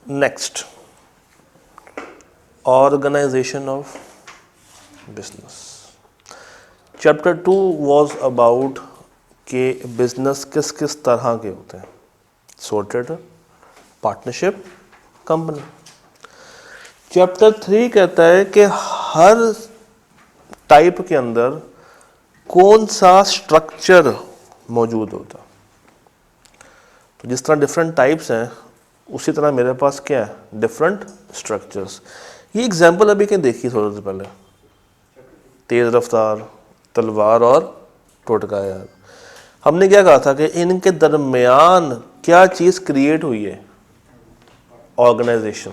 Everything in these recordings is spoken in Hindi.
Next, organisation of business. Chapter 2 was about कि बिजनेस किस किस तरह के होते हैं, sole trader, partnership, company. Chapter 3 कहता है कि हर टाइप के अंदर कौन सा स्ट्रक्चर मौजूद होता। तो जिस तरह डिफरेंट टाइप्स हैं उसी तरह मेरे पास क्या है, डिफरेंट स्ट्रक्चर्स। ये एग्जांपल अभी क्या देखी थोड़ी देर पहले, तेज रफ्तार, तलवार और टोटका। यार हमने क्या कहा था कि इनके दरमियान क्या चीज़ क्रिएट हुई है, ऑर्गेनाइजेशन,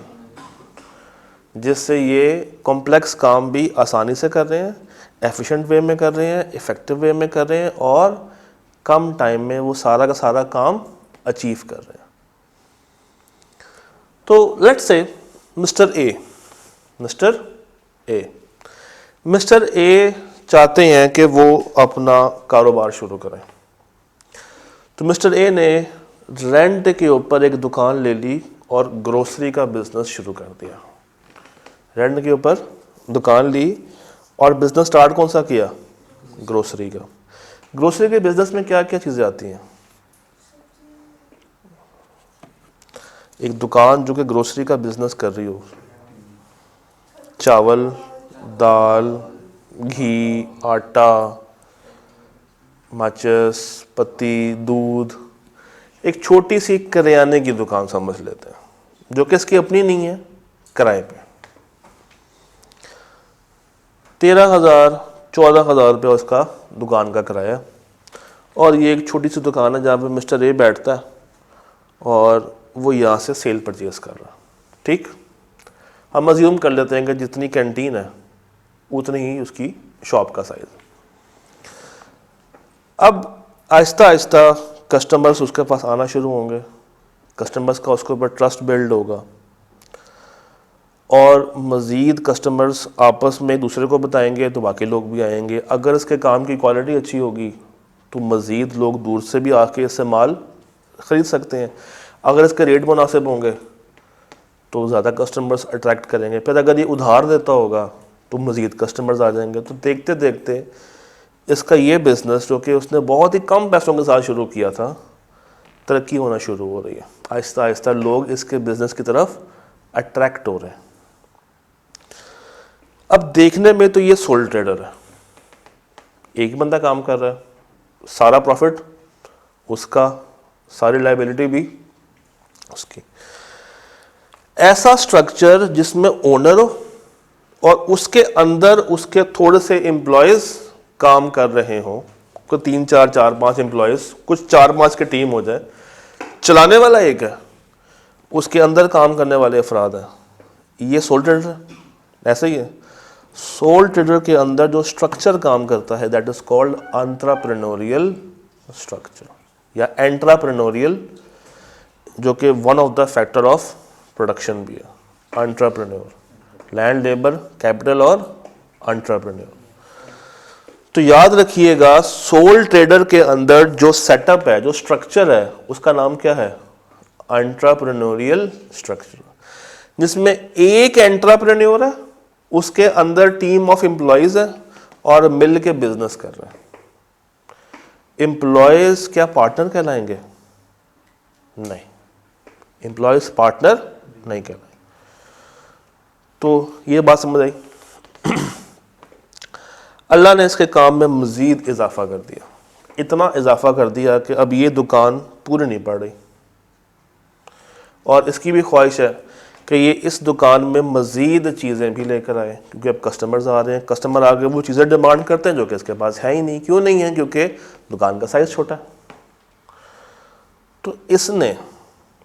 जिससे ये कॉम्प्लेक्स काम भी आसानी से कर रहे हैं, एफिशिएंट वे में कर रहे हैं, इफ़ेक्टिव वे में कर रहे हैं और कम टाइम में वो सारा का सारा काम अचीव कर रहे हैं। तो लेट्स से मिस्टर ए चाहते हैं कि वो अपना कारोबार शुरू करें। तो मिस्टर ए ने रेंट के ऊपर एक दुकान ले ली और ग्रोसरी का बिजनेस शुरू कर दिया। रेंट के ऊपर दुकान ली और बिजनेस स्टार्ट कौन सा किया, ग्रोसरी का। ग्रोसरी के बिजनेस में क्या क्या चीज़ें आती हैं, एक दुकान जो कि ग्रोसरी का बिजनेस कर रही हो, चावल, दाल, घी, आटा, माचिस, पत्ती, दूध, एक छोटी सी करियाने की दुकान समझ लेते हैं जो कि इसकी अपनी नहीं है, किराए पे। 13,000-14,000 रुपये उसका दुकान का किराया। और ये एक छोटी सी दुकान है जहाँ पे मिस्टर ए बैठता है और वो यहाँ से सेल परचेज कर रहा है। ठीक, हम अज्यूम कर लेते हैं कि जितनी कैंटीन है उतनी ही उसकी शॉप का साइज। अब आहिस्ता आहिस्ता कस्टमर्स उसके पास आना शुरू होंगे, कस्टमर्स का उसके ऊपर ट्रस्ट बिल्ड होगा और मज़ीद कस्टमर्स आपस में दूसरे को बताएंगे तो बाकी लोग भी आएंगे। अगर इसके काम की क्वालिटी अच्छी होगी तो मज़ीद लोग दूर से भी आके इससे माल ख़रीद सकते हैं। अगर इसके रेट मुनासिब होंगे तो ज़्यादा कस्टमर्स अट्रैक्ट करेंगे। फिर अगर ये उधार देता होगा तो मज़ीद कस्टमर्स आ जाएंगे। तो देखते देखते इसका ये बिज़नेस जो कि उसने बहुत ही कम पैसों के साथ शुरू किया था, तरक्की होना शुरू हो रही है। आहिस्ता आहिस्ता लोग इसके बिज़नेस की तरफ अट्रैक्ट हो रहे हैं। अब देखने में तो ये सोल ट्रेडर है, एक बंदा काम कर रहा है, सारा प्रॉफिट उसका, सारी लायबिलिटी भी उसकी। ऐसा स्ट्रक्चर जिसमें ओनर हो और उसके अंदर उसके थोड़े से एम्प्लॉयज़ काम कर रहे हों, कोई 3-4-5 एम्प्लॉयज़, कुछ 4-5 की टीम हो जाए, चलाने वाला एक है, उसके अंदर काम करने वाले अफराद हैं, ये सोल ट्रेडर है। ऐसा ही है, सोल ट्रेडर के अंदर जो स्ट्रक्चर काम करता है that is called entrepreneurial structure या एंटरप्रेन्योरियल, जो कि one of the factor of production भी है। एंटरप्रेन्योर, लैंड, लेबर, कैपिटल और एंटरप्रेन्योर। तो याद रखिएगा सोल ट्रेडर के अंदर जो सेटअप है, जो स्ट्रक्चर है, उसका नाम क्या है, एंटरप्रेन्योरियल स्ट्रक्चर, जिसमें एक एंटरप्रेन्योर है, उसके अंदर टीम ऑफ एम्प्लॉयज है और मिल के बिजनेस कर रहे हैं। एम्प्लॉयज क्या पार्टनर कहलाएंगे, नहीं, एम्प्लॉयज पार्टनर नहीं कहलाएंगे। तो ये बात समझ आई। अल्लाह ने इसके काम में मज़ीद इजाफा कर दिया, इतना इजाफा कर दिया कि अब ये दुकान पूरी नहीं पड़ रही और इसकी भी ख्वाहिश है कि ये इस दुकान में मज़ीद चीज़ें भी लेकर आए, क्योंकि अब कस्टमर्स आ रहे हैं। कस्टमर आगे वो चीज़ें डिमांड करते हैं जो कि इसके पास है ही नहीं। क्यों नहीं है, क्योंकि दुकान का साइज़ छोटा है। तो इसने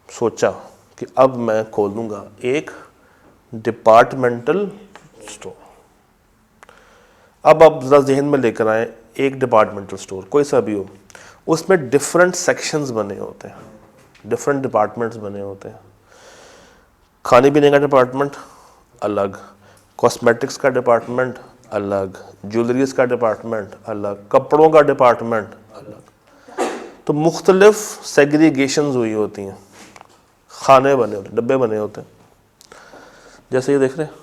सोचा कि अब मैं खोलूँगा एक डिपार्टमेंटल स्टोर। अब आप ज़रा जहन में लेकर आए, एक डिपार्टमेंटल स्टोर कोई सा भी हो, उसमें डिफरेंट सेक्शंस बने होते हैं, डिफरेंट डिपार्टमेंट्स बने होते हैं। खाने पीने का डिपार्टमेंट अलग, कॉस्मेटिक्स का डिपार्टमेंट अलग, ज्वेलरीज का डिपार्टमेंट अलग, कपड़ों का डिपार्टमेंट अलग। तो मुख्तलिफ सेग्रीगेशंस हुई होती हैं। खाने बने होते, डब्बे बने होते हैं। जैसे ये देख रहे हैं,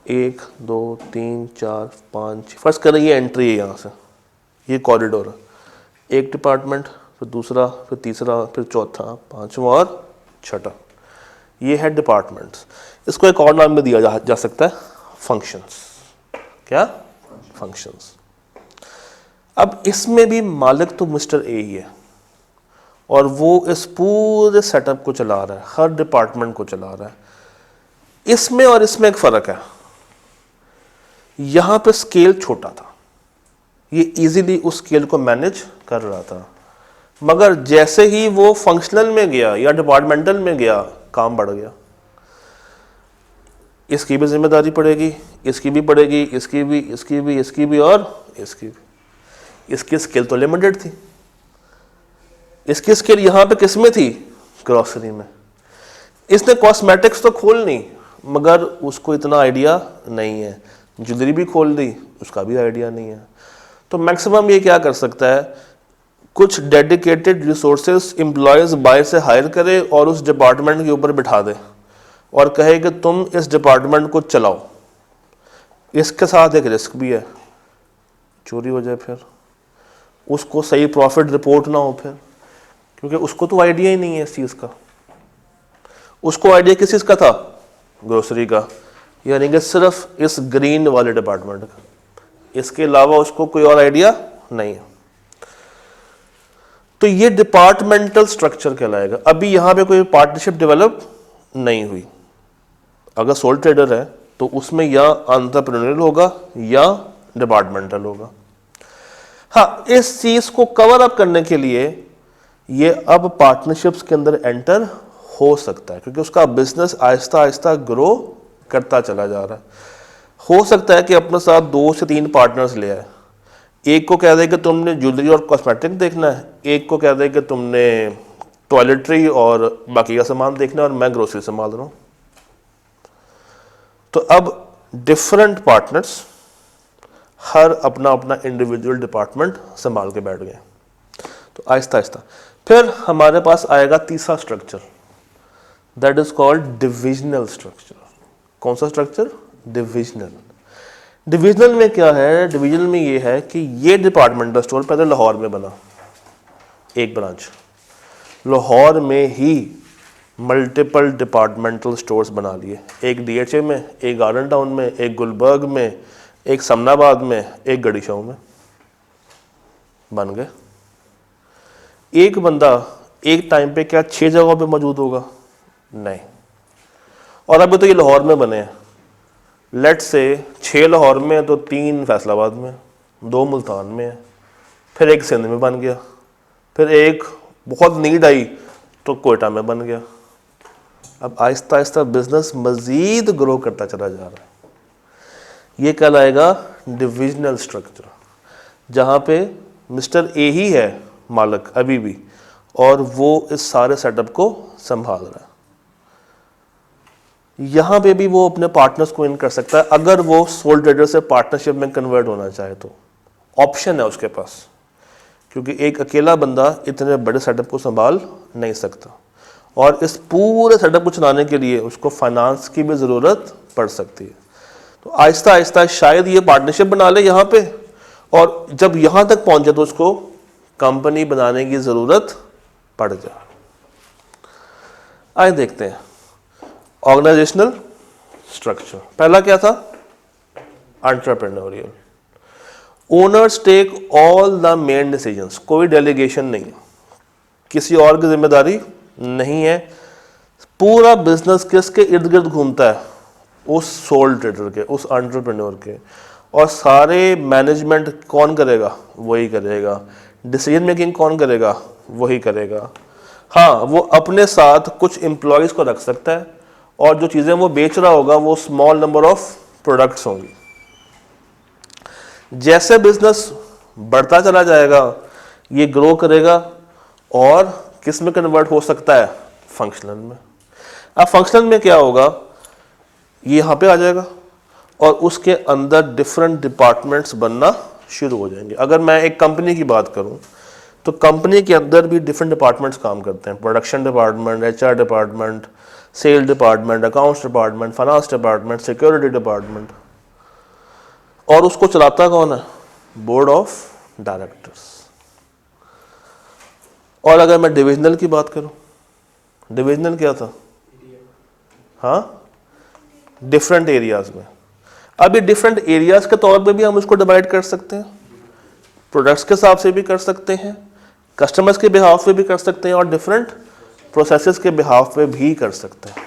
1 2 3 4 5, फर्ज करें ये एंट्री है, यहाँ से ये कॉरिडोर है, एक डिपार्टमेंट, फिर दूसरा, फिर तीसरा, फिर चौथा, पांचवा और छठा, ये है डिपार्टमेंट्स। इसको एक और नाम में दिया जा सकता है, फंक्शंस। क्या? फंक्शंस। अब इसमें भी मालिक तो मिस्टर ए ही है और वो इस पूरे सेटअप को चला रहा है, हर डिपार्टमेंट को चला रहा है। इसमें और इसमें एक फर्क है, यहां पे स्केल छोटा था, ये इजीली उस स्केल को मैनेज कर रहा था, मगर जैसे ही वो फंक्शनल में गया या डिपार्टमेंटल में गया, काम बढ़ गया। इसकी भी जिम्मेदारी पड़ेगी, इसकी भी पड़ेगी, इसकी भी, इसकी भी, इसकी भी और इसकी भी। इसकी स्केल तो लिमिटेड थी, इसकी स्केल यहां पे किस में थी? ग्रोसरी में। इसने कॉस्मेटिक्स तो खोलनी, मगर उसको इतना आइडिया नहीं है। ज्वेलरी भी खोल दी, उसका भी आइडिया नहीं है। तो मैक्सिमम ये क्या कर सकता है, कुछ डेडिकेटेड रिसोर्सेज एम्प्लॉयज बाय से हायर करे और उस डिपार्टमेंट के ऊपर बिठा दे और कहे कि तुम इस डिपार्टमेंट को चलाओ। इसके साथ एक रिस्क भी है, चोरी हो जाए, फिर उसको सही प्रॉफिट रिपोर्ट ना हो, फिर क्योंकि उसको तो आइडिया ही नहीं है इस चीज़ का। उसको आइडिया किस चीज़ का था? ग्रोसरी का, यानी कि सिर्फ इस ग्रीन वाले डिपार्टमेंट का, इसके अलावा उसको कोई और आइडिया नहीं है। तो ये डिपार्टमेंटल स्ट्रक्चर कहलाएगा। अभी यहां पे कोई पार्टनरशिप डेवलप नहीं हुई। अगर सोल ट्रेडर है तो उसमें या एंटरप्रेन्योरियल होगा या डिपार्टमेंटल होगा। हाँ, इस चीज को कवर अप करने के लिए ये अब पार्टनरशिप्स के अंदर एंटर हो सकता है, क्योंकि उसका बिजनेस आहिस्ता आहिस्ता ग्रो करता चला जा रहा है। हो सकता है कि अपने साथ 2 से 3 पार्टनर्स ले आए। एक को कह दे कि तुमने ज्वेलरी और कॉस्मेटिक देखना है, एक को कह दे कि तुमने टॉयलेटरी और बाकी का सामान देखना है और मैं ग्रोसरी संभाल रहा हूँ। तो अब डिफरेंट पार्टनर्स हर अपना अपना इंडिविजुअल डिपार्टमेंट संभाल के बैठ गए। तो आहिस्ता आहिस्ता फिर हमारे पास आएगा तीसरा structure, that is called divisional structure. कौन सा स्ट्रक्चर? डिविजनल। डिविजनल में क्या है? डिविजनल में ये है कि ये डिपार्टमेंटल स्टोर पहले लाहौर में बना, एक ब्रांच। लाहौर में ही मल्टीपल डिपार्टमेंटल स्टोर्स बना लिए, एक DHA में, एक गार्डन टाउन में, एक गुलबर्ग में, एक समनाबाद में, एक गड़ीशाऊ में बन गए। एक बंदा एक टाइम पे क्या 6 जगहों पे मौजूद होगा? नहीं। और अभी तो ये लाहौर में बने हैं, लेट से 6 लाहौर में है तो 3 फैसलाबाद में, 2 मुल्तान में है, फिर एक सिंध में बन गया, फिर एक बहुत नीड आई तो कोयटा में बन गया। अब आहिस्ता आहिस्ता बिजनेस मजीद ग्रो करता चला जा रहा है। ये कहलाएगा डिविजनल स्ट्रक्चर, जहाँ पे मिस्टर ए ही है मालिक अभी भी और वो इस सारे सेटअप को संभाल रहा है। यहाँ पे भी वो अपने पार्टनर्स को इन कर सकता है, अगर वो सोल ट्रेडर से पार्टनरशिप में कन्वर्ट होना चाहे तो ऑप्शन है उसके पास, क्योंकि एक अकेला बंदा इतने बड़े सेटअप को संभाल नहीं सकता और इस पूरे सेटअप को चलाने के लिए उसको फाइनेंस की भी ज़रूरत पड़ सकती है। तो आहिस्ता आहिस्ता शायद ये पार्टनरशिप बना ले यहाँ पे, और जब यहाँ तक पहुँचे तो उसको कंपनी बनाने की ज़रूरत पड़ जाए। आइए देखते हैं ऑर्गेनाइजेशनल स्ट्रक्चर। पहला क्या था? Entrepreneurial. Owners take all the main decisions, कोई डेलीगेशन नहीं है, किसी और की जिम्मेदारी नहीं है। पूरा बिजनेस किसके इर्द गिर्द घूमता है? उस सोल ट्रेडर के, उस एंटरप्रेन्योर के। और सारे मैनेजमेंट कौन करेगा? वही करेगा। डिसीजन मेकिंग कौन करेगा? वही करेगा। हाँ, वो अपने साथ कुछ एम्प्लॉयज़ को रख सकता है और जो चीज़ें वो बेच रहा होगा वो स्मॉल नंबर ऑफ प्रोडक्ट्स होंगी। जैसे बिजनेस बढ़ता चला जाएगा ये ग्रो करेगा और किस में कन्वर्ट हो सकता है? फंक्शनल में। अब फंक्शनल में क्या होगा? ये यहाँ पे आ जाएगा और उसके अंदर डिफरेंट डिपार्टमेंट्स बनना शुरू हो जाएंगे। अगर मैं एक कंपनी की बात करूं तो कंपनी के अंदर भी डिफरेंट डिपार्टमेंट्स काम करते हैं, production department, HR department, sale department, accounts department, finance department, security department, और उसको चलाता कौन है? Board of directors. और अगर मैं डिविजनल की बात करूं, डिविजनल क्या था? हाँ, डिफरेंट एरियाज में। अब ये डिफरेंट एरियाज के तौर पे भी हम उसको डिवाइड कर सकते हैं, प्रोडक्ट्स के हिसाब से भी कर सकते हैं, कस्टमर्स के बिहाफ पे भी कर सकते हैं, और डिफरेंट प्रोसेसेस के बिहाफ पे भी कर सकते हैं।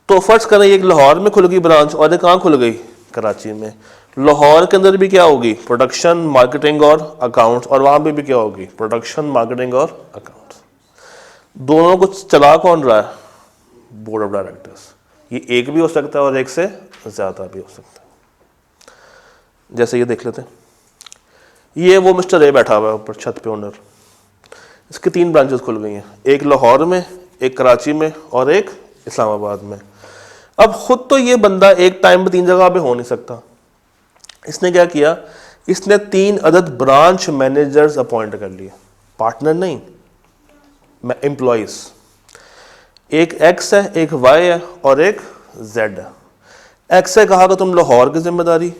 तो फर्ज करें एक लाहौर में खुल गई ब्रांच और एक कहाँ खुल गई? कराची में। लाहौर के अंदर भी क्या होगी? प्रोडक्शन, मार्केटिंग और अकाउंट्स, और वहाँ पे भी क्या होगी? प्रोडक्शन, मार्केटिंग और अकाउंट्स। दोनों को चला कौन रहा है? Board of directors. ये एक भी हो सकता है और एक से ज़्यादा भी हो सकता है। जैसे ये देख लेते हैं, ये वो मिस्टर ए बैठा हुआ है ऊपर छत पे, ओनर। इसकी 3 ब्रांचेस खुल गई हैं, एक लाहौर में, एक कराची में और एक इस्लामाबाद में। अब खुद तो ये बंदा एक टाइम में 3 जगह पे हो नहीं सकता। इसने क्या किया? इसने 3 अदद ब्रांच मैनेजर्स अपॉइंट कर लिए, पार्टनर नहीं, एम्प्लॉइज। एक एक्स है, एक वाई है और एक जेड है। एक्स से कहा कि तुम लाहौर की जिम्मेदारी,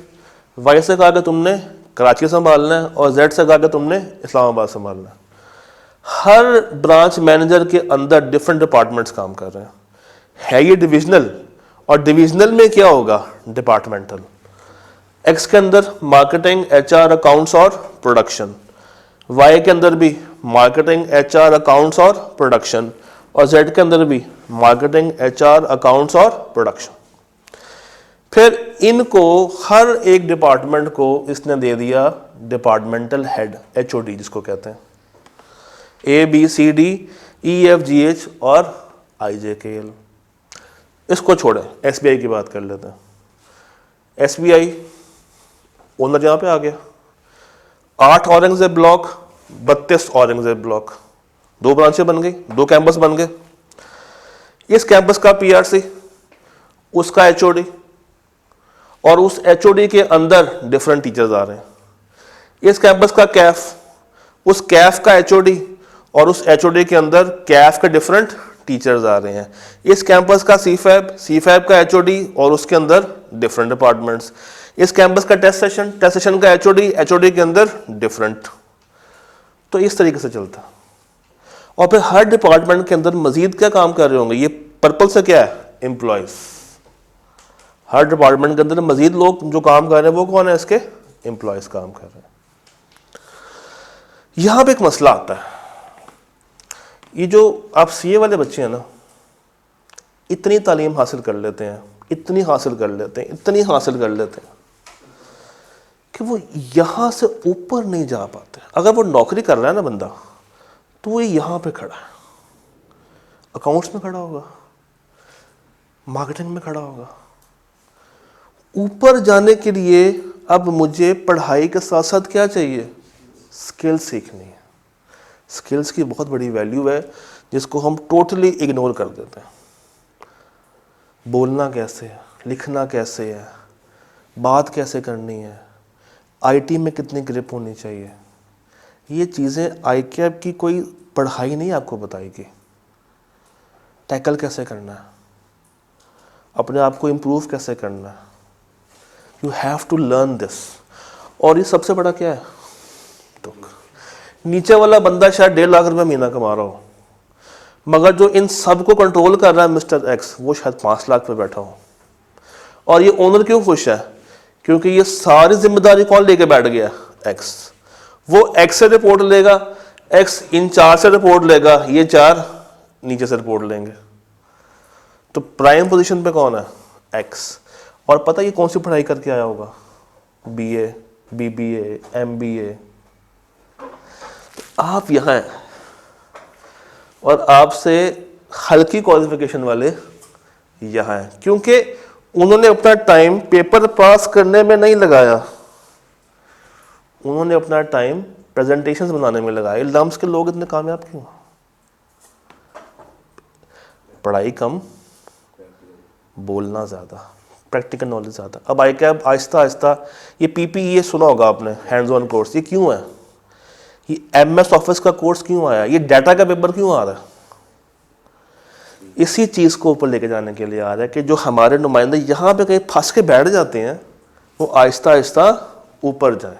वाई से कहा कि तुमने कराची संभालना है, और जेड से कहा कि तुमने इस्लामाबाद संभालना है। हर ब्रांच मैनेजर के अंदर डिफरेंट डिपार्टमेंट्स काम कर रहे हैं। है ये डिविजनल, और डिविजनल में क्या होगा? डिपार्टमेंटल। एक्स के अंदर मार्केटिंग, एचआर, अकाउंट्स और प्रोडक्शन। वाई के अंदर भी मार्केटिंग, एचआर, अकाउंट्स और प्रोडक्शन, और जेड के अंदर भी मार्केटिंग, एचआर, अकाउंट्स और प्रोडक्शन। फिर इनको हर एक डिपार्टमेंट को इसने दे दिया डिपार्टमेंटल हेड, एचओडी जिसको कहते हैं। A B C D E F G H और आई जे के एल। इसको छोड़े, एसबीआई की बात कर लेते हैं। एसबीआई ओनर यहाँ पे आ गया, 8 औरंगजेब ब्लॉक, 32 औरंगजेब ब्लॉक, 2 ब्रांचें बन गई, 2 कैंपस बन गए। इस कैंपस का पीआरसी, उसका एचओडी, और उस एचओडी के अंदर डिफरेंट टीचर्स आ रहे हैं। इस कैंपस का कैफ, उस कैफ का एचओडी, और उस एचओडी के अंदर कैफ के डिफरेंट टीचर्स आ रहे हैं। इस कैंपस का सीफैब, सीफैब का एचओडी, और उसके अंदर डिफरेंट डिपार्टमेंट्स। इस कैंपस का टेस्ट सेशन, टेस्ट सेशन का एचओडी, एचओडी के अंदर डिफरेंट। तो इस तरीके से चलता है। और फिर हर डिपार्टमेंट के अंदर मजीद क्या काम कर रहे होंगे? ये पर्पल से क्या है? एम्प्लॉयज। हर डिपार्टमेंट के अंदर मजीद लोग जो काम कर रहे हैं वो कौन है? इसके एम्प्लॉयज काम कर रहे हैं। यहां पे एक मसला आता है, ये जो आप सीए वाले बच्चे हैं ना, इतनी तालीम हासिल कर लेते हैं, इतनी हासिल कर लेते हैं, इतनी हासिल कर लेते हैं कि वो यहां से ऊपर नहीं जा पाते। अगर वो नौकरी कर रहा है ना बंदा, तो वो यहां पे खड़ा है, अकाउंट्स में खड़ा होगा, मार्केटिंग में खड़ा होगा। ऊपर जाने के लिए अब मुझे पढ़ाई के साथ साथ क्या चाहिए? स्किल्स सीखनी है। स्किल्स की बहुत बड़ी वैल्यू है जिसको हम टोटली इग्नोर कर देते हैं। बोलना कैसे है, लिखना कैसे है, बात कैसे करनी है, आईटी में कितनी ग्रिप होनी चाहिए, ये चीज़ें आईकैप की कोई पढ़ाई नहीं आपको बताएगी। टैकल कैसे करना है, अपने आप को इम्प्रूव कैसे करना है, you have to learn this. और ये सबसे बड़ा क्या है? तो नीचे वाला बंदा शायद 1.5 लाख रुपये महीना कमा रहा हो, मगर जो इन सब को कंट्रोल कर रहा है मिस्टर एक्स, वो शायद 5 लाख पे बैठा हो। और ये ओनर क्यों खुश है? क्योंकि ये सारी जिम्मेदारी कौन लेके बैठ गया? एक्स। वो एक्स से रिपोर्ट लेगा, एक्स इन 4 से रिपोर्ट लेगा, ये 4 नीचे से रिपोर्ट लेंगे। तो प्राइम पोजीशन पे कौन है? एक्स। और पता ये कौन सी पढ़ाई करके आया होगा? BA, BBA, MBA. आप यहाँ हैं और आपसे हल्की क्वालिफिकेशन वाले यहाँ हैं, क्योंकि उन्होंने अपना टाइम पेपर पास करने में नहीं लगाया, उन्होंने अपना टाइम प्रेजेंटेशंस बनाने में लगाया। लम्स के लोग इतने कामयाब क्यों? पढ़ाई कम, बोलना ज़्यादा, प्रैक्टिकल नॉलेज ज़्यादा। अब आईकैप आहिस्ता आहिस्ता, ये पीपीई सुना होगा आपने, हैंड्स ऑन कोर्स, ये क्यों है? ये MS ऑफिस का कोर्स क्यों आया, ये डाटा का पेपर क्यों आ रहा है, इसी चीज़ को ऊपर लेके जाने के लिए आ रहा है कि जो हमारे नुमाइंदे यहाँ पे कहीं फंस के बैठ जाते हैं वो आहिस्ता आहिस्ता ऊपर जाए।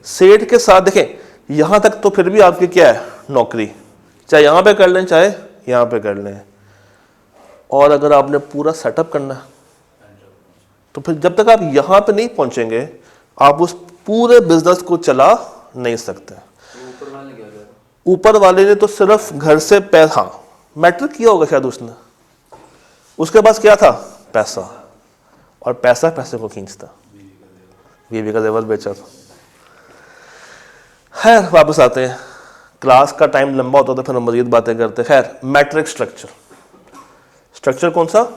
सेठ के साथ देखें यहाँ तक तो फिर भी आपकी क्या है नौकरी, चाहे यहाँ पे कर लें चाहे यहाँ पे कर लें, और अगर आपने पूरा सेटअप करना है तो फिर जब तक आप यहाँ पे नहीं पहुँचेंगे आप उस पूरे बिजनेस को चला नहीं सकते। ऊपर वाले ने तो सिर्फ घर से पैसा, हाँ मैटर किया होगा शायद उसने, उसके पास क्या था पैसा, और पैसा पैसे को खींचता, बीवी का जेवर बेचा था। खैर वापस आते हैं, क्लास का टाइम लंबा होता तो फिर हम मजीद बातें करते। खैर मैट्रिक्स स्ट्रक्चर, स्ट्रक्चर कौन सा,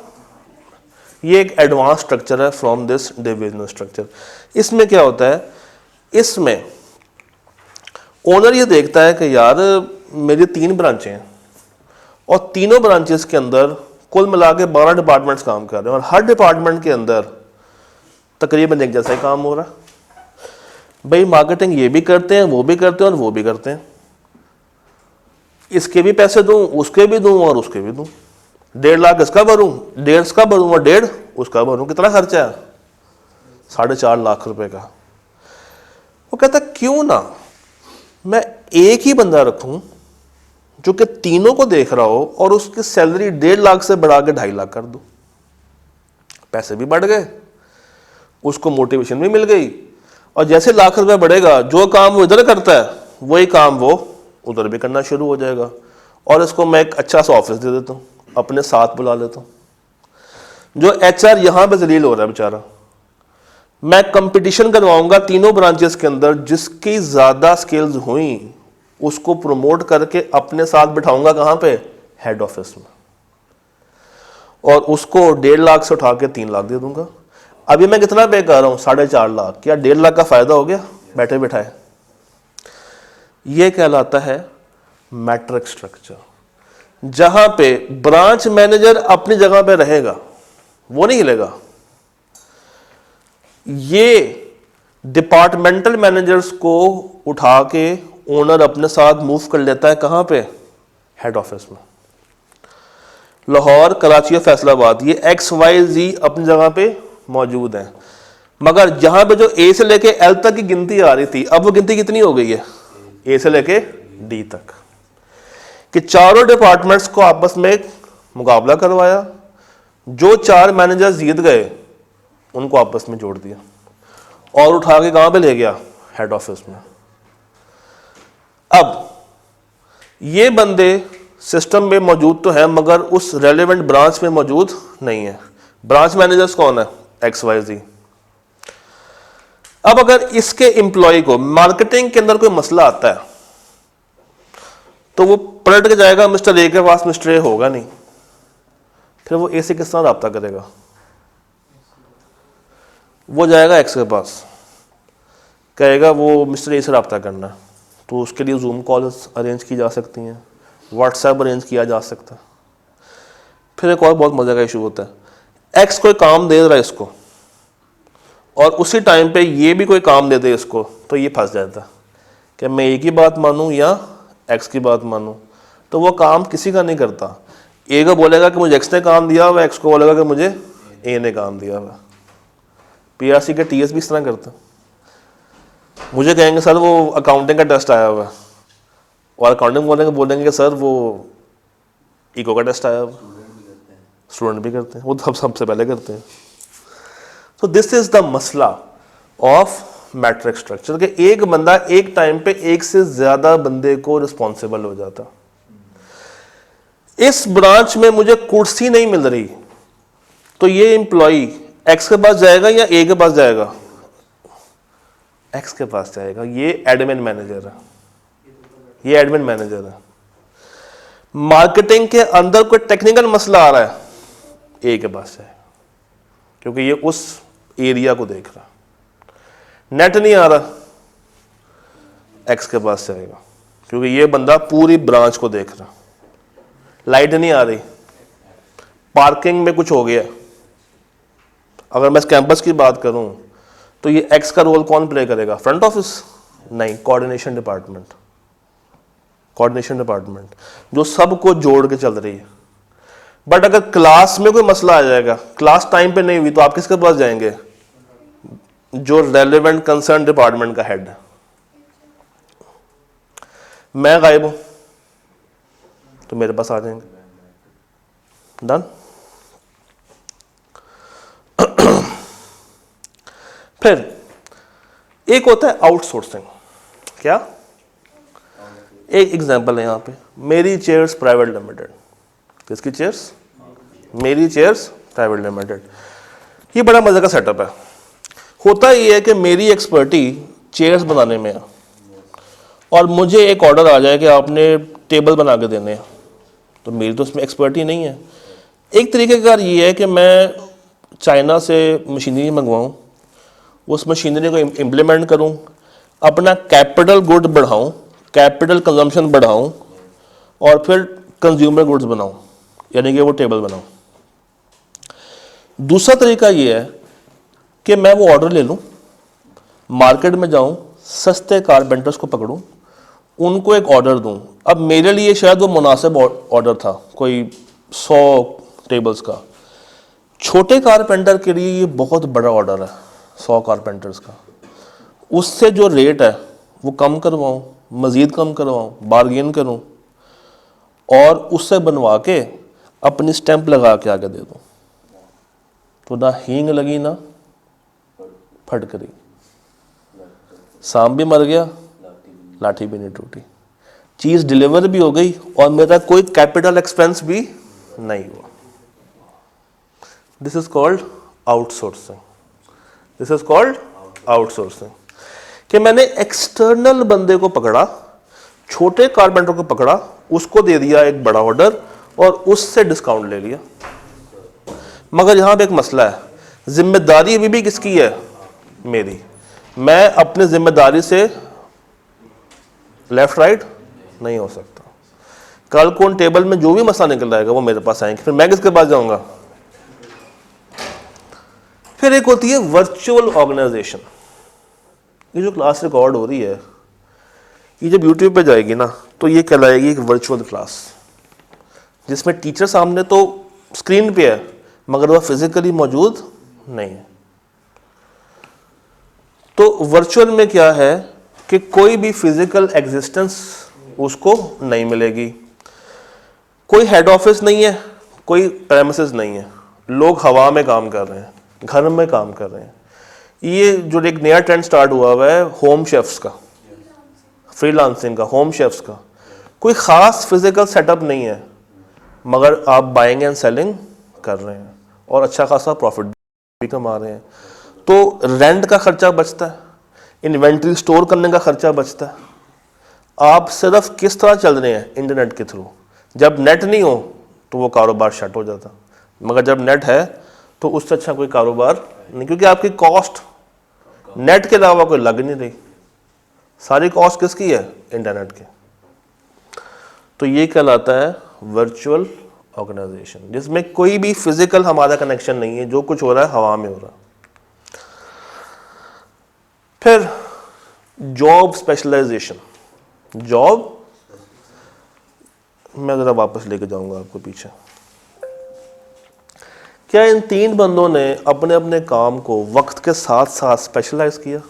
ये एक एडवांस स्ट्रक्चर है फ्रॉम दिस डिविजनल स्ट्रक्चर। इसमें क्या होता है, इसमें ओनर ये देखता है कि यार मेरी 3 ब्रांचें हैं और तीनों ब्रांचेस के अंदर कुल मिला के 12 डिपार्टमेंट्स काम कर रहे हैं और हर डिपार्टमेंट के अंदर तकरीबन एक जैसा ही काम हो रहा है। भाई मार्केटिंग ये भी करते हैं, वो भी करते हैं और वो भी करते हैं, इसके भी पैसे दूं, उसके भी दूं और उसके भी दूं, 1.5 लाख इसका भरूं, 1.5 इसका भरूं और 1.5 उसका भरूं, कितना खर्चा है 4.5 लाख रुपए का। वो कहता क्यों ना मैं एक ही बंदा रखूं जो कि तीनों को देख रहा हो और उसकी सैलरी 1.5 लाख से बढ़ा के 2.5 लाख कर दूं, पैसे भी बढ़ गए, उसको मोटिवेशन भी मिल गई, और जैसे लाख रुपए बढ़ेगा जो काम वो इधर करता है वही काम वो उधर भी करना शुरू हो जाएगा, और इसको मैं एक अच्छा सा ऑफिस दे देता हूँ, अपने साथ बुला लेता हूँ। जो HR यहाँ पे जलील हो रहा है बेचारा, मैं कंपटीशन करवाऊंगा तीनों ब्रांचेस के अंदर, जिसकी ज़्यादा स्किल्स हुई उसको प्रमोट करके अपने साथ बिठाऊंगा कहाँ पे, हेड ऑफिस में, और उसको 1.5 लाख से उठा के 3 लाख दे दूंगा। अभी मैं कितना पे कर रहा हूँ 4.5 लाख, क्या 1.5 लाख का फायदा हो गया बैठे बिठाए। ये कहलाता है मैट्रिक्स स्ट्रक्चर, जहां पे ब्रांच मैनेजर अपनी जगह पे रहेगा, वो नहीं हिलेगा। ये डिपार्टमेंटल मैनेजर्स को उठा के ओनर अपने साथ मूव कर लेता है कहां पे, हेड ऑफिस में। लाहौर, कराची और फैसलाबाद ये XYZ अपनी जगह पे मौजूद हैं, मगर जहां पे जो A से लेके L तक की गिनती आ रही थी, अब वो गिनती कितनी हो गई है, A से लेके D तक, कि चारों डिपार्टमेंट्स को आपस में मुकाबला करवाया, जो 4 मैनेजर जीत गए उनको आपस में जोड़ दिया और उठा के कहां पे ले गया, हेड ऑफिस में। अब ये बंदे सिस्टम में मौजूद तो है मगर उस रेलेवेंट ब्रांच में मौजूद नहीं है। ब्रांच मैनेजर्स कौन है, XYZ। अब अगर इसके एम्प्लॉय को मार्केटिंग के अंदर कोई मसला आता है तो वो पलट के जाएगा मिस्टर A के पास, मिस्टर A होगा नहीं, फिर वो A से किस तरह रब्ता करेगा, वो जाएगा X के पास, कहेगा वो मिस्टर A से रब्ता करना है, तो उसके लिए जूम कॉल्स अरेंज की जा सकती हैं, व्हाट्सएप अरेंज किया जा सकता है। फिर एक और बहुत मजे का इशू होता है, X कोई काम दे रहा है इसको और उसी टाइम पे ये भी कोई काम दे दे इसको, तो ये फंस जाता है कि मैं A की बात मानूं या X की बात मानूं, तो वो काम किसी का नहीं करता। A को बोलेगा कि मुझे X ने काम दिया हुआ, X को बोलेगा कि मुझे A ने काम दिया हुआ। PRC के TS भी इस तरह करते हैं, मुझे कहेंगे सर वो अकाउंटिंग का टेस्ट आया हुआ है, और अकाउंटिंग बोलेंगे कि सर वो इको का टेस्ट आया हुआ। स्टूडेंट भी करते हैं, वो तो सबसे पहले करते हैं। तो दिस इज द मसला ऑफ मैट्रिक्स स्ट्रक्चर, कि एक बंदा एक टाइम पे एक से ज्यादा बंदे को रिस्पॉन्सिबल हो जाता। इस ब्रांच में मुझे कुर्सी नहीं मिल रही, तो ये एम्प्लॉय X के पास जाएगा या A के पास जाएगा, X के पास जाएगा। ये एडमिन मैनेजर है, ये एडमिन मैनेजर है। मार्केटिंग के अंदर कोई टेक्निकल मसला आ रहा है, A के पास जाएगा क्योंकि ये उस एरिया को देख रहा। नेट नहीं आ रहा, X के पास जाएगा क्योंकि ये बंदा पूरी ब्रांच को देख रहा। लाइट नहीं आ रही, पार्किंग में कुछ हो गया, अगर मैं इस कैंपस की बात करूं तो ये X का रोल कौन प्ले करेगा, फ्रंट ऑफिस। नहीं, कोऑर्डिनेशन डिपार्टमेंट, कोऑर्डिनेशन डिपार्टमेंट जो सबको जोड़ के चल रही है। बट अगर क्लास में कोई मसला आ जाएगा, क्लास टाइम पे नहीं हुई, तो आप किसके पास जाएंगे? जो रेलेवेंट कंसर्न डिपार्टमेंट का हेड है। मैं गायब हूं तो मेरे पास आ जाएंगे। डन। फिर एक होता है आउटसोर्सिंग। क्या? एक एग्जांपल है यहां पे, मेरी चेयर्स प्राइवेट लिमिटेड। किसकी चेयर्स? मेरी चेयर्स प्राइवेट लिमिटेड। ये बड़ा मजे का सेटअप है। होता ये है कि मेरी एक्सपर्टी चेयर्स बनाने में है और मुझे एक ऑर्डर आ जाए कि आपने टेबल बना के देने हैं, तो मेरी तो उसमें एक्सपर्टी नहीं है। एक तरीके का ये है कि मैं चाइना से मशीनरी मंगवाऊं, उस मशीनरी को इम्प्लीमेंट करूं, अपना कैपिटल गुड बढ़ाऊं, कैपिटल कंजम्पशन बढ़ाऊं और फिर कंज्यूमर गुड्स बनाऊं, यानी कि वो टेबल बनाऊं। दूसरा तरीका ये है कि मैं वो ऑर्डर ले लूं, मार्केट में जाऊं, सस्ते कारपेंटर्स को पकड़ूं, उनको एक ऑर्डर दूं। अब मेरे लिए शायद वो मुनासिब ऑर्डर था, कोई 100 टेबल्स का। छोटे कारपेंटर के लिए ये बहुत बड़ा ऑर्डर है, 100 कारपेंटर्स का। उससे जो रेट है वो कम करवाऊं, मज़ीद कम करवाऊं, बार्गेन करूं और उससे बनवा के अपनी स्टैंप लगा के आगे दे दूं, तो ना हींग लगी ना फटकरी, सांप भी मर गया, लाठी भी नहीं टूटी, चीज़ डिलीवर भी हो गई और मेरा कोई कैपिटल एक्सपेंस भी नहीं हुआ। This is called outsourcing. This is called outsourcing. कि मैंने एक्सटर्नल बंदे को पकड़ा, छोटे कारपेंटर को पकड़ा, उसको दे दिया एक बड़ा ऑर्डर और उससे डिस्काउंट ले लिया। मगर यहां पे एक मसला है, जिम्मेदारी अभी भी किसकी है? मेरी। मैं अपनी जिम्मेदारी से लेफ्ट राइट नहीं हो सकता। कल को उन टेबल में जो भी मसला निकल आएगा वो मेरे पास आएंगे, फिर मैं किसके पास जाऊंगा? फिर एक होती है वर्चुअल ऑर्गेनाइजेशन। ये जो क्लास रिकॉर्ड हो रही है, ये जब यूट्यूब पे जाएगी ना, तो ये कहलाएगी एक वर्चुअल क्लास, जिसमें टीचर सामने तो स्क्रीन पे है मगर वह फिजिकली मौजूद नहीं है। तो वर्चुअल में क्या है कि कोई भी फिजिकल एग्जिस्टेंस उसको नहीं मिलेगी। कोई हेड ऑफिस नहीं है, कोई प्रेमिसेस नहीं है, लोग हवा में काम कर रहे हैं, घर में काम कर रहे हैं। ये जो एक नया ट्रेंड स्टार्ट हुआ है होम शेफ्स का, फ्रीलांसिंग का, होम शेफ्स का। कोई ख़ास फिजिकल सेटअप नहीं है मगर आप बाइंग एंड सेलिंग कर रहे हैं और अच्छा खासा प्रॉफिट भी कमा रहे हैं। तो रेंट का खर्चा बचता है, इन्वेंट्री स्टोर करने का खर्चा बचता है। आप सिर्फ किस तरह चल रहे हैं? इंटरनेट के थ्रू। जब नेट नहीं हो तो वो कारोबार शट हो जाता, मगर जब नेट है तो उससे अच्छा कोई कारोबार नहीं, क्योंकि आपकी कॉस्ट नेट के अलावा कोई लग नहीं रही। सारी कॉस्ट किसकी है? इंटरनेट की। तो ये कहलाता है वर्चुअल ऑर्गेनाइजेशन, जिसमें कोई भी फिजिकल हमारा कनेक्शन नहीं है, जो कुछ हो रहा है हवा में हो रहा है। फिर जॉब स्पेशलाइजेशन। जॉब, मैं जरा वापस लेके जाऊंगा आपको पीछे। क्या इन 3 बंदों ने अपने अपने काम को वक्त के साथ साथ स्पेशलाइज किया?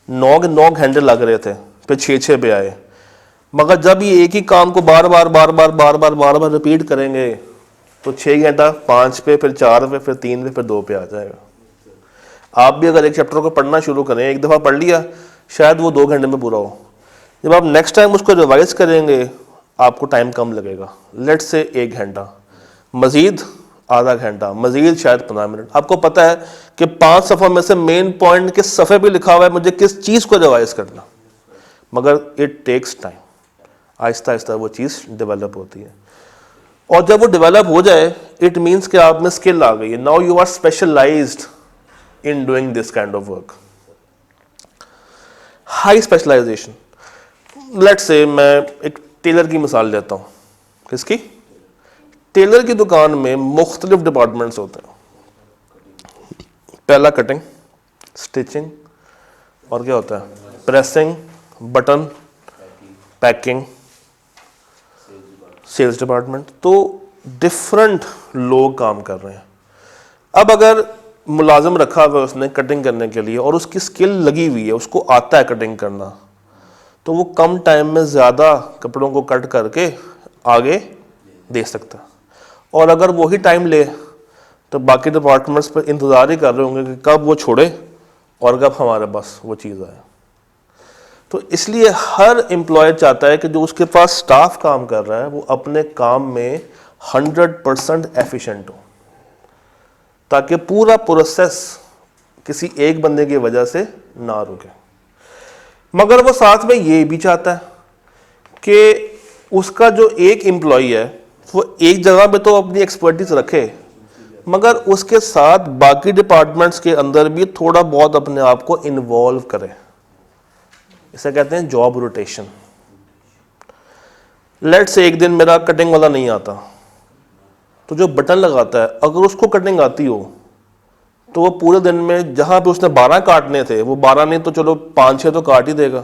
9 घंटे लग रहे थे, फिर 6 पे आए। मगर जब ये एक ही काम को बार बार रिपीट करेंगे तो 6 घंटा 5 पे, फिर 4 पे, फिर 3 पे, फिर 2 पे आ जाएगा। आप भी अगर एक चैप्टर को पढ़ना शुरू करें, एक दफ़ा पढ़ लिया, शायद वो 2 घंटे में पूरा हो। जब आप नेक्स्ट टाइम उसको रिवाइज करेंगे आपको टाइम कम लगेगा, लेट से 1 घंटा, मज़ीद आधा घंटा, मज़ीद शायद 15 मिनट। आपको पता है कि 5 सफ़ों में से मेन पॉइंट किस सफ़े पे लिखा हुआ है, मुझे किस चीज़ को रिवाइज करना, मगर it takes time. Aahista Aahista वो चीज़ डेवलप होती है और जब वो डेवलप हो जाए इट मीन्स कि आप में स्किल आ गई है। Now you are specialised in doing this kind of work. High specialisation, let's say मैं एक टेलर की मिसाल लेता हूँ। किसकी? टेलर की दुकान में मुख्तलिफ डिपार्टमेंट्स होते हैं। पहला कटिंग, स्टिचिंग और क्या होता है? Pressing, button, packing, sales department. तो डिफरेंट लोग काम कर रहे हैं। अब अगर मुलाजिम रखा हुआ है उसने कटिंग करने के लिए और उसकी स्किल लगी हुई है, उसको आता है कटिंग करना, तो वो कम टाइम में ज़्यादा कपड़ों को कट करके आगे दे सकता है। और अगर वही टाइम ले तो बाकी डिपार्टमेंट्स पर इंतज़ार ही कर रहे होंगे कि कब वो छोड़े और कब हमारे पास वो चीज़ आए। तो इसलिए हर एम्प्लॉय चाहता है कि जो उसके पास स्टाफ काम कर रहा है वो अपने काम में 100% एफिशिएंट हो, ताकि पूरा प्रोसेस किसी एक बंदे की वजह से ना रुके। मगर वो साथ में ये भी चाहता है कि उसका जो एक एम्प्लॉई है वो एक जगह पे तो अपनी एक्सपर्टीज रखे, मगर उसके साथ बाकी डिपार्टमेंट्स के अंदर भी थोड़ा बहुत अपने आप को इन्वॉल्व करे। इसे कहते हैं जॉब रोटेशन। लेट्स से एक दिन मेरा कटिंग वाला नहीं आता, तो जो बटन लगाता है अगर उसको कटिंग आती हो तो वो पूरे दिन में जहाँ पे उसने 12 काटने थे वो 12 नहीं तो चलो 5-6 तो काट ही देगा,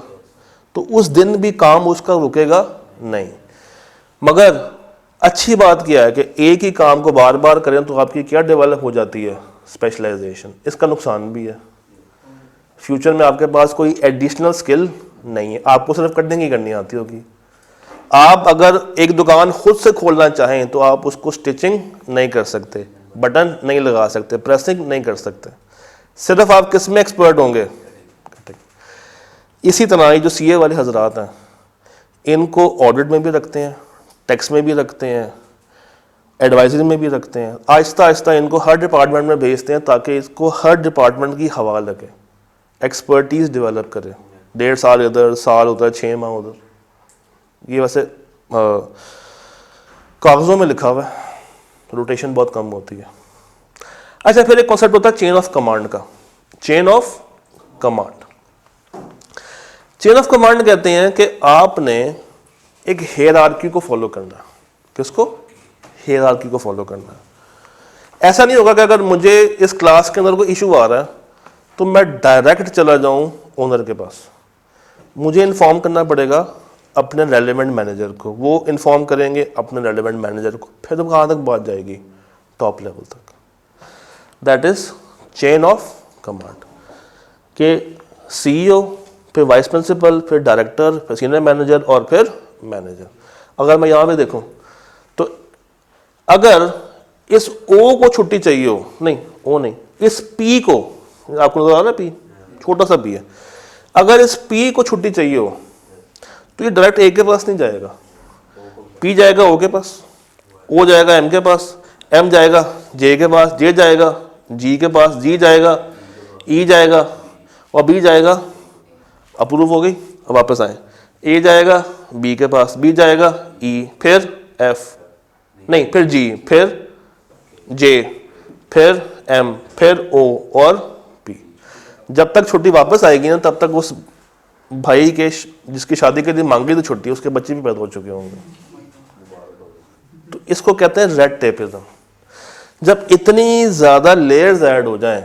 तो उस दिन भी काम उसका रुकेगा नहीं। मगर अच्छी बात क्या है कि एक ही काम को बार बार करें तो आपकी क्या डेवलप हो जाती है, स्पेशलाइजेशन। इसका नुकसान भी है, फ्यूचर में आपके पास कोई एडिशनल स्किल नहीं है, आपको सिर्फ कटिंग ही करनी आती होगी। आप अगर एक दुकान खुद से खोलना चाहें तो आप उसको स्टिचिंग नहीं कर सकते, बटन नहीं लगा सकते, प्रेसिंग नहीं कर सकते, सिर्फ आप किस में एक्सपर्ट होंगे, कटिंग। इसी तरह ये जो सीए वाले हजरात हैं इनको ऑडिट में भी रखते हैं, टैक्स में भी रखते हैं, एडवाइजरी में भी रखते हैं। आहिस्ता आहिस्ता इनको हर डिपार्टमेंट में भेजते हैं ताकि इसको हर डिपार्टमेंट की हवा लगे, एक्सपर्टीज़ डेवलप करे। 1.5 साल इधर, साल उधर, 6 माह उधर। ये वैसे कागज़ों में लिखा हुआ है, रोटेशन बहुत कम होती है। अच्छा, फिर एक कॉन्सेप्ट होता है चेन ऑफ कमांड का। Chain of command, chain of command कहते हैं कि आपने एक हायरार्की को फॉलो करना है। किसको? हायरार्की को फॉलो करना है। ऐसा नहीं होगा कि अगर मुझे इस क्लास के अंदर कोई इशू आ रहा है तो मैं डायरेक्ट चला जाऊं ओनर के पास। मुझे इन्फॉर्म करना पड़ेगा अपने रेलेवेंट मैनेजर को, वो इन्फॉर्म करेंगे अपने रेलेवेंट मैनेजर को, फिर तो कहाँ तक बात जाएगी, टॉप लेवल तक। That is chain of command के सीईओ, फिर वाइस प्रिंसिपल, फिर डायरेक्टर, फिर सीनियर मैनेजर और फिर मैनेजर। अगर मैं यहाँ पे देखूँ तो अगर इस ओ को छुट्टी चाहिए हो, नहीं ओ नहीं, इस पी को, आपको नजर आ रहा है पी, छोटा सा पी है, अगर इस पी को छुट्टी चाहिए हो तो ये डायरेक्ट ए के पास नहीं जाएगा, पी जाएगा ओ के पास, ओ जाएगा एम के पास, एम जाएगा जे के पास, जे जाएगा जी के पास, जी जाएगा ई जाएगा और बी जाएगा, अप्रूव हो गई, अब वापस आए, ए जाएगा बी के पास, बी जाएगा ई, फिर एफ नहीं, फिर जी, फिर जे, फिर एम, फिर ओ और पी। जब तक छुट्टी वापस आएगी ना तब तक उस भाई के जिसकी शादी के लिए मांगी थी छुट्टी उसके बच्चे भी पैदा हो चुके होंगे। तो इसको कहते हैं रेड टेपिज्म। जब इतनी ज़्यादा लेयर्स ऐड हो जाएं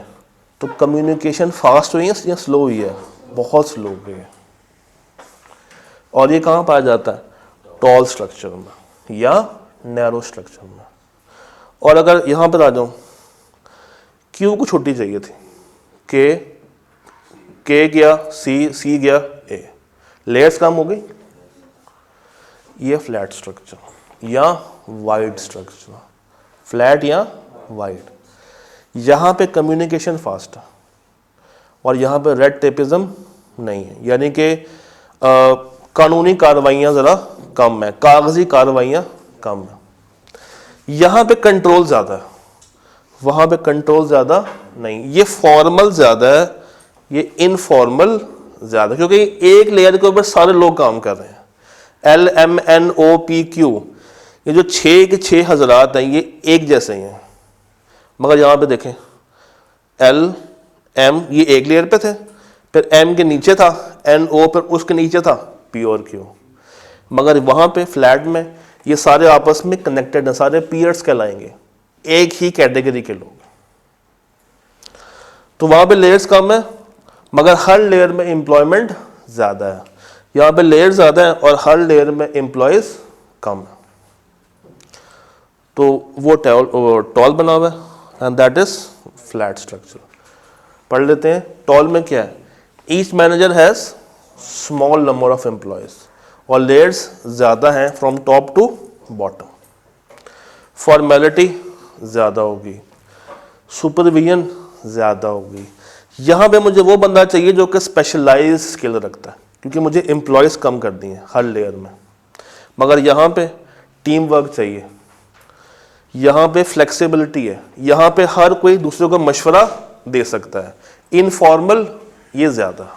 तो कम्युनिकेशन फास्ट हुई है या स्लो हुई है? बहुत स्लो हुई है। और ये कहाँ पाया जाता है? टॉल स्ट्रक्चर में या नैरो स्ट्रक्चर में। और अगर यहाँ पर आ जाऊँ, क्यू को छुट्टी चाहिए थी, के गया सी, सी गया ए, लेयर्स कम हो गई। ये फ्लैट स्ट्रक्चर या वाइड स्ट्रक्चर, फ्लैट या वाइड। यहाँ पे कम्युनिकेशन फास्ट है और यहाँ पे रेड टेपिज्म नहीं है, यानी कि कानूनी कार्रवाइयाँ ज़रा कम है, कागजी कार्रवाइयाँ कम है। यहाँ पे कंट्रोल ज़्यादा है, वहाँ पे कंट्रोल ज़्यादा नहीं। ये फॉर्मल ज़्यादा है, ये इनफॉर्मल ज़्यादा, क्योंकि एक लेयर के ऊपर सारे लोग काम कर रहे हैं। L M N O P Q, ये जो 6 के 6 हजरात हैं ये एक जैसे ही हैं, मगर यहाँ पे देखें एल एम ये एक लेयर पे थे, फिर एम के नीचे था एन ओ, फिर उसके नीचे था पी और क्यू। मगर वहाँ पे फ्लैट में ये सारे आपस में कनेक्टेड हैं, सारे पीयर्स कहलाएंगे, एक ही कैटेगरी के लोग। तो वहाँ पे लेयर्स कम है मगर हर लेयर में एम्प्लॉयमेंट ज़्यादा है, यहाँ पे लेयर ज़्यादा है और हर लेयर में एम्प्लॉयज़ कम है, तो वो टॉल बना हुआ है and that is flat structure. पढ़ लेते हैं टॉल में क्या है, each manager has small number of employees और लेयर्स ज़्यादा हैं from top to bottom, formality ज़्यादा होगी, सुपरविजन ज़्यादा होगी। यहाँ पे मुझे वो बंदा चाहिए जो कि स्पेशलाइज स्किल रखता है, क्योंकि मुझे एम्प्लॉयज़ कम कर दिए हैं हर लेयर में, मगर यहाँ पे टीम वर्क चाहिए, यहाँ पे फ्लेक्सिबिलिटी है, यहाँ पे हर कोई दूसरे को मशवरा दे सकता है, इनफॉर्मल ये ज़्यादा।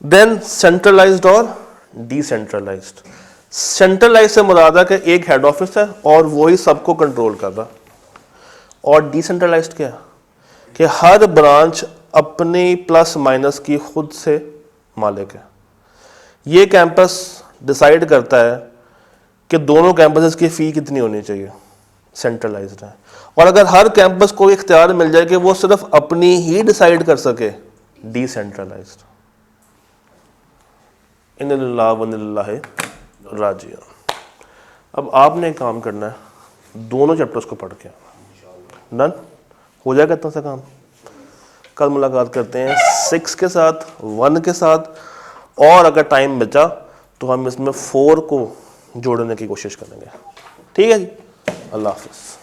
देन सेंट्रलाइज्ड और डिसेंट्रलाइज्ड। सेंट्रलाइज से मुराद है कि एक हेड ऑफिस है और वही सबको कंट्रोल कर रहा, और डिसेंट्रलाइज्ड क्या है कि हर ब्रांच अपनी प्लस माइनस की खुद से मालिक है। ये कैंपस डिसाइड करता है कि दोनों कैंपसेस की फ़ी कितनी होनी चाहिए, सेंट्रलाइज्ड है। और अगर हर कैंपस को इख्तियार मिल जाए कि वो सिर्फ अपनी ही डिसाइड कर सके, डिसेंट्रलाइज्ड। इन्नलिल्लाहि व इन्ना इलैहि राजिऊन। अब आपने एक काम करना है, दोनों चैप्टर्स को पढ़ के डन हो जाएगा इतना सा काम। कल मुलाकात करते हैं 6 के साथ, 1 के साथ, और अगर टाइम बचा तो हम इसमें 4 को जोड़ने की कोशिश करेंगे। ठीक है जी, अल्लाह हाफिज़।